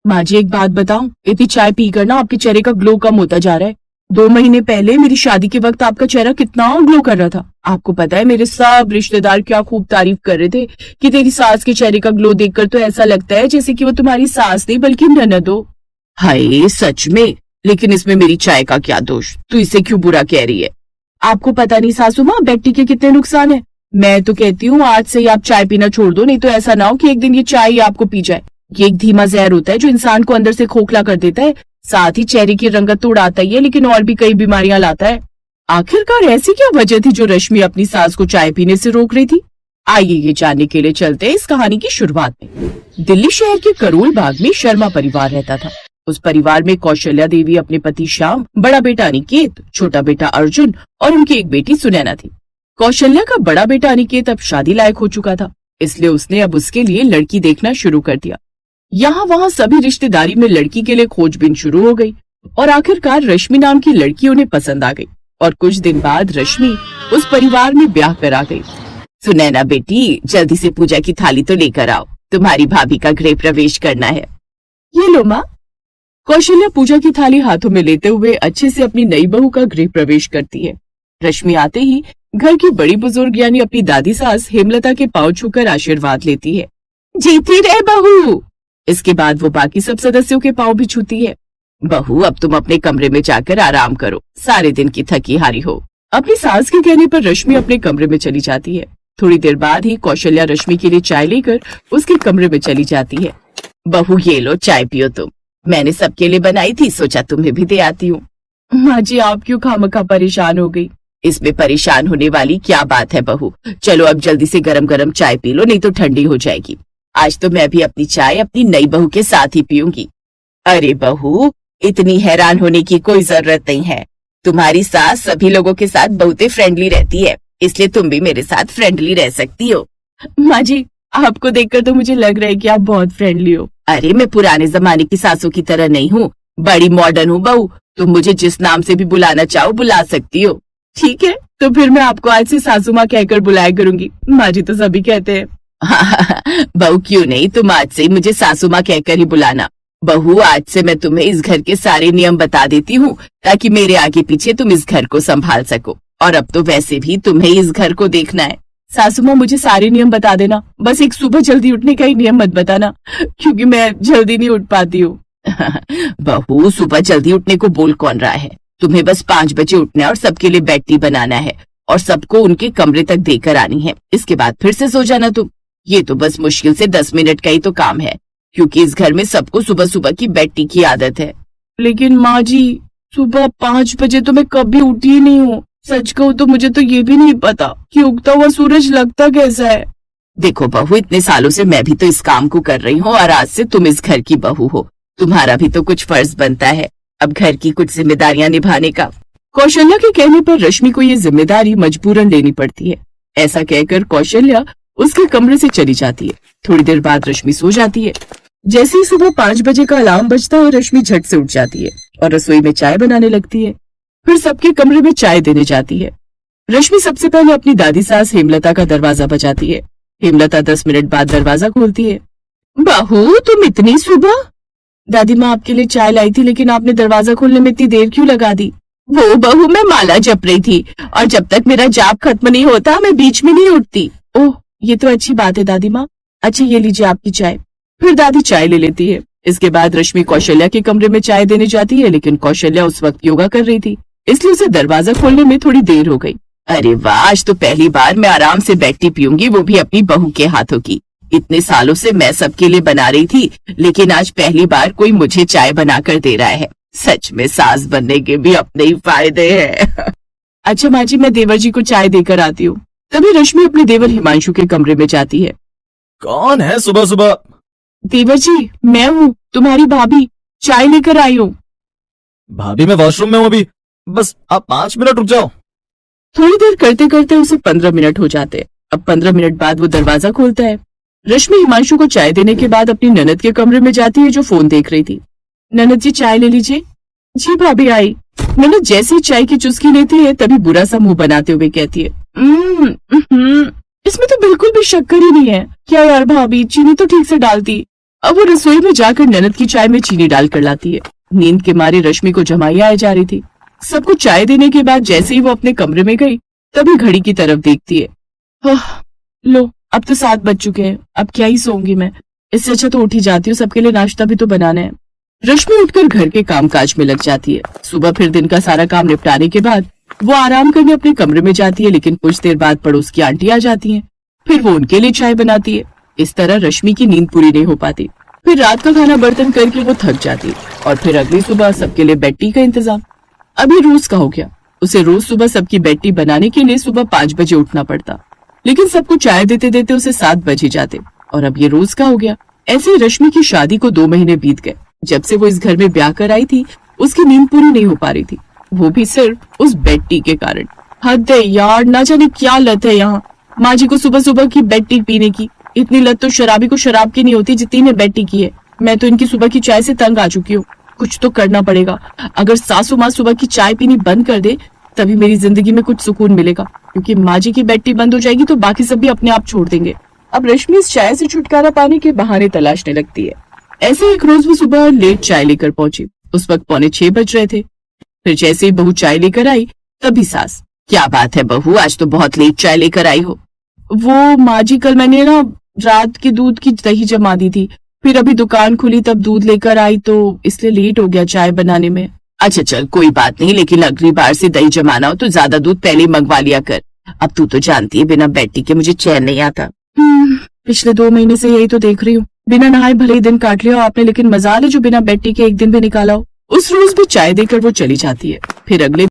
माँ जी एक बात बताऊं, इतनी चाय पीकर ना आपके चेहरे का ग्लो कम होता जा रहा है। 2 महीने पहले मेरी शादी के वक्त आपका चेहरा कितना ग्लो कर रहा था। आपको पता है मेरे सब रिश्तेदार क्या खूब तारीफ कर रहे थे कि तेरी सास के चेहरे का ग्लो देखकर तो ऐसा लगता है जैसे कि वो तुम्हारी सास नहीं बल्कि ननद हो। हाय सच में, लेकिन इसमें मेरी चाय का क्या दोष? तू इसे क्यों बुरा कह रही है? आपको पता नहीं सासू माँ, बैक्टी के कितने नुकसान है। मैं तो कहती हूँ आज से ही आप चाय पीना छोड़ दो, नहीं तो ऐसा ना हो कि एक दिन ये चाय ही आपको पी जाए। ये एक धीमा जहर होता है जो इंसान को अंदर से खोखला कर देता है, साथ ही चेहरे की रंगत तो उड़ाता ही है लेकिन और भी कई बीमारियां लाता है। आखिरकार ऐसी क्या वजह थी जो रश्मि अपनी सास को चाय पीने से रोक रही थी? आइए ये जानने के लिए चलते हैं इस कहानी की शुरुआत में। दिल्ली शहर के करोल बाग में शर्मा परिवार रहता था। उस परिवार में कौशल्या देवी, अपने पति श्याम, बड़ा बेटा अनिकेत, छोटा बेटा अर्जुन और उनकी एक बेटी सुनैना थी। कौशल्या का बड़ा बेटा अनिकेत अब शादी लायक हो चुका था, इसलिए उसने अब उसके लिए लड़की देखना शुरू कर दिया। यहाँ वहाँ सभी रिश्तेदारी में लड़की के लिए खोजबीन शुरू हो गई और आखिरकार रश्मि नाम की लड़की उन्हें पसंद आ गई और कुछ दिन बाद रश्मि उस परिवार में ब्याह करा गई। सुनैना बेटी, जल्दी से पूजा की थाली तो लेकर आओ, तुम्हारी भाभी का गृह प्रवेश करना है। ये लो माँ। कौशल्या पूजा की थाली हाथों में लेते हुए अच्छे से अपनी नई बहू का गृह प्रवेश करती है। रश्मि आते ही घर की बड़ी बुजुर्ग यानी अपनी दादी सास हेमलता के पांव छूकर आशीर्वाद लेती है। जीती रहे बहू। इसके बाद वो बाकी सब सदस्यों के पांव भी छूती है। बहू अब तुम अपने कमरे में जाकर आराम करो, सारे दिन की थकी हारी हो। अपनी सास के कहने पर रश्मि अपने कमरे में चली जाती है। थोड़ी देर बाद ही कौशल्या रश्मि के लिए चाय लेकर उसके कमरे में चली जाती है। बहू ये लो चाय पियो तुम, मैंने सबके लिए बनाई थी, सोचा तुम्हें भी दे आती हूँ। माँ जी आप क्यों खामखा परेशान हो गई? इसमें परेशान होने वाली क्या बात है बहू, चलो अब जल्दी से गरम गरम चाय पी लो, नहीं तो ठंडी हो जाएगी। आज तो मैं भी अपनी चाय अपनी नई बहू के साथ ही पीऊंगी। अरे बहू, इतनी हैरान होने की कोई जरूरत नहीं है। तुम्हारी सास सभी लोगों के साथ बहुत फ्रेंडली रहती है, इसलिए तुम भी मेरे साथ फ्रेंडली रह सकती हो। माँ जी आपको देखकर तो मुझे लग रहा है कि आप बहुत फ्रेंडली हो। अरे मैं पुराने जमाने की सासों की तरह नहीं हूँ, बड़ी मॉडर्न हूँ बहू। तुम मुझे जिस नाम से भी बुलाना चाहो बुला सकती हो। ठीक है, तो फिर मैं आपको आज से सासू माँ कहकर बुलाया करूंगी। माँ जी तो सभी कहते हैं। बहू क्यों नहीं, तुम आज से ही मुझे सासू माँ कहकर ही बुलाना। बहू आज से मैं तुम्हें इस घर के सारे नियम बता देती हूँ ताकि मेरे आगे पीछे तुम इस घर को संभाल सको, और अब तो वैसे भी तुम्हें इस घर को देखना है। सासू माँ मुझे सारे नियम बता देना, बस एक सुबह जल्दी उठने का ही नियम मत बताना, क्योंकि मैं जल्दी नहीं उठ पाती हूँ। बहू सुबह जल्दी उठने को बोल कौन रहा है? तुम्हें बस 5 बजे उठना है और सबके लिए बेड टी बनाना है और सबको उनके कमरे तक देकर आनी है। इसके बाद फिर से सो जाना तुम। ये तो बस मुश्किल से 10 मिनट का ही तो काम है, क्योंकि इस घर में सबको सुबह सुबह की बेड टी की आदत है। लेकिन माँ जी सुबह 5 बजे तो मैं कभी उठी ही नहीं हूँ। सच कहूँ तो मुझे तो ये भी नहीं पता कि उगता हुआ सूरज लगता कैसा है। देखो बहू, इतने सालों से मैं भी तो इस काम को कर रही हूँ और आज से तुम इस घर की बहू हो, तुम्हारा भी तो कुछ फर्ज बनता है अब घर की कुछ जिम्मेदारियां निभाने का। कौशल्या के कहने पर रश्मि को ये जिम्मेदारी मजबूरन लेनी पड़ती है। ऐसा कहकर कौशल्या उसके कमरे से चली जाती है। थोड़ी देर बाद रश्मि सो जाती है। जैसे ही सुबह 5 बजे का अलार्म बजता है रश्मि झट से उठ जाती है और रसोई में चाय बनाने लगती है। फिर सबके कमरे में चाय देने जाती है। रश्मि सबसे पहले अपनी दादी सास हेमलता का दरवाजा बजाती है। हेमलता 10 मिनट बाद दरवाजा खोलती है। बहू तुम इतनी सुबह? दादी माँ आपके लिए चाय लाई थी, लेकिन आपने दरवाजा खोलने में इतनी देर क्यों लगा दी? वो बहू मैं माला जप रही थी और जब तक मेरा जाप खत्म नहीं होता मैं बीच में नहीं उठती। ओह ये तो अच्छी बात है दादी माँ। अच्छा ये लीजिए आपकी चाय। फिर दादी चाय ले लेती है। इसके बाद रश्मि कौशल्या के कमरे में चाय देने जाती है, लेकिन कौशल्या उस वक्त योगा कर रही थी, इसलिए उसे दरवाजा खोलने में थोड़ी देर हो गई। अरे वाह, आज तो पहली बार मैं आराम से बेड टी पीऊंगी, वो भी अपनी बहू के हाथों की। इतने सालों से मैं सबके लिए बना रही थी, लेकिन आज पहली बार कोई मुझे चाय बनाकर दे रहा है। सच में सास बनने के भी अपने ही फायदे हैं। अच्छा माँ जी मैं देवर जी को चाय देकर आती हूँ। तभी रश्मि अपने देवर हिमांशु के कमरे में जाती है। कौन है सुबह सुबह? देवर जी मैं हूँ, तुम्हारी भाभी, चाय लेकर आई हूँ। भाभी मैं वॉशरूम में हूँ अभी, बस आप 5 मिनट रुक जाओ। थोड़ी देर करते करते उसे 15 मिनट हो जाते। अब 15 मिनट बाद वो दरवाजा खोलता है। रश्मि हिमांशु को चाय देने के बाद अपनी ननद के कमरे में जाती है जो फोन देख रही थी। ननद जी चाय ले लीजिए। जी भाभी आई। ननद जैसे ही चाय की चुस्की लेती है तभी बुरा सा मुंह बनाते हुए कहती है इसमें तो बिल्कुल भी शक्कर ही नहीं है। क्या यार भाभी, चीनी तो ठीक से डालती। अब वो रसोई में जाकर ननद की चाय में चीनी डालकर लाती है। नींद के मारे रश्मि को जमाई आए जा रही थी। सबको चाय देने के बाद जैसे ही वो अपने कमरे में गई तभी घड़ी की तरफ देखती है। लो, अब तो 7 बज चुके हैं, अब क्या ही सोऊंगी मैं। इससे अच्छा तो उठ ही जाती हूँ, सबके लिए नाश्ता भी तो बनाना है। रश्मि उठकर घर के कामकाज में लग जाती है। सुबह फिर दिन का सारा काम निपटाने के बाद वो आराम करने अपने कमरे में जाती है, लेकिन कुछ देर बाद पड़ोस की आंटी आ जाती हैं। फिर वो उनके लिए चाय बनाती है। इस तरह रश्मि की नींद पूरी नहीं हो पाती। फिर रात का खाना बर्तन करके वो थक जाती है और फिर अगली सुबह सबके लिए बेड टी का इंतजाम। अभी रोज का हो गया। उसे रोज सुबह सबकी बेड टी बनाने के लिए सुबह 5 बजे उठना पड़ता, लेकिन सबको चाय देते देते उसे 7 बज ही जाते और अब ये रोज का हो गया। ऐसे ही रश्मि की शादी को 2 महीने बीत गए। जब से वो इस घर में ब्याह कर आई थी उसकी नींद पूरी नहीं हो पा रही थी, वो भी सिर्फ उस बेड टी के कारण। हद है यार, ना जाने क्या लत है यहाँ माँ जी को सुबह सुबह की बेड टी पीने की। इतनी लत तो शराबी को शराब की नहीं होती जितनी ने बेड टी की है। मैं तो इनकी सुबह की चाय से तंग आ चुकी हूँ। कुछ तो करना पड़ेगा। अगर सासू माँ सुबह की चाय पीनी बंद कर दे तभी मेरी जिंदगी में कुछ सुकून मिलेगा, क्योंकि माँ जी की बेड टी बंद हो जाएगी तो बाकी सब भी अपने आप छोड़ देंगे। अब रश्मि इस चाय से छुटकारा पाने के बहाने तलाशने लगती है। ऐसे एक रोज वो सुबह लेट चाय लेकर पहुंची। उस वक्त 5:45 बज रहे थे। फिर जैसे ही बहू चाय लेकर आई तभी सास, क्या बात है बहू, आज तो बहुत लेट चाय लेकर आई हो। वो माँ जी, कल मैंने ना रात के दूध की दही जमा दी थी, फिर अभी दुकान खुली तब दूध लेकर आई तो इसलिए लेट हो गया चाय बनाने में। अच्छा चल कोई बात नहीं, लेकिन अगली बार से दही जमाना हो तो ज्यादा दूध पहले मंगवा लिया कर। अब तू तो जानती है बिना बेटी के मुझे चैन नहीं आता। पिछले 2 महीने से यही तो देख रही हूँ। बिना नहाए भले ही दिन काट लिया आपने, लेकिन मजाल है जो बिना बेटी के एक दिन भी निकाला हो। उस रोज भी चाय देकर वो चली जाती है। फिर अगले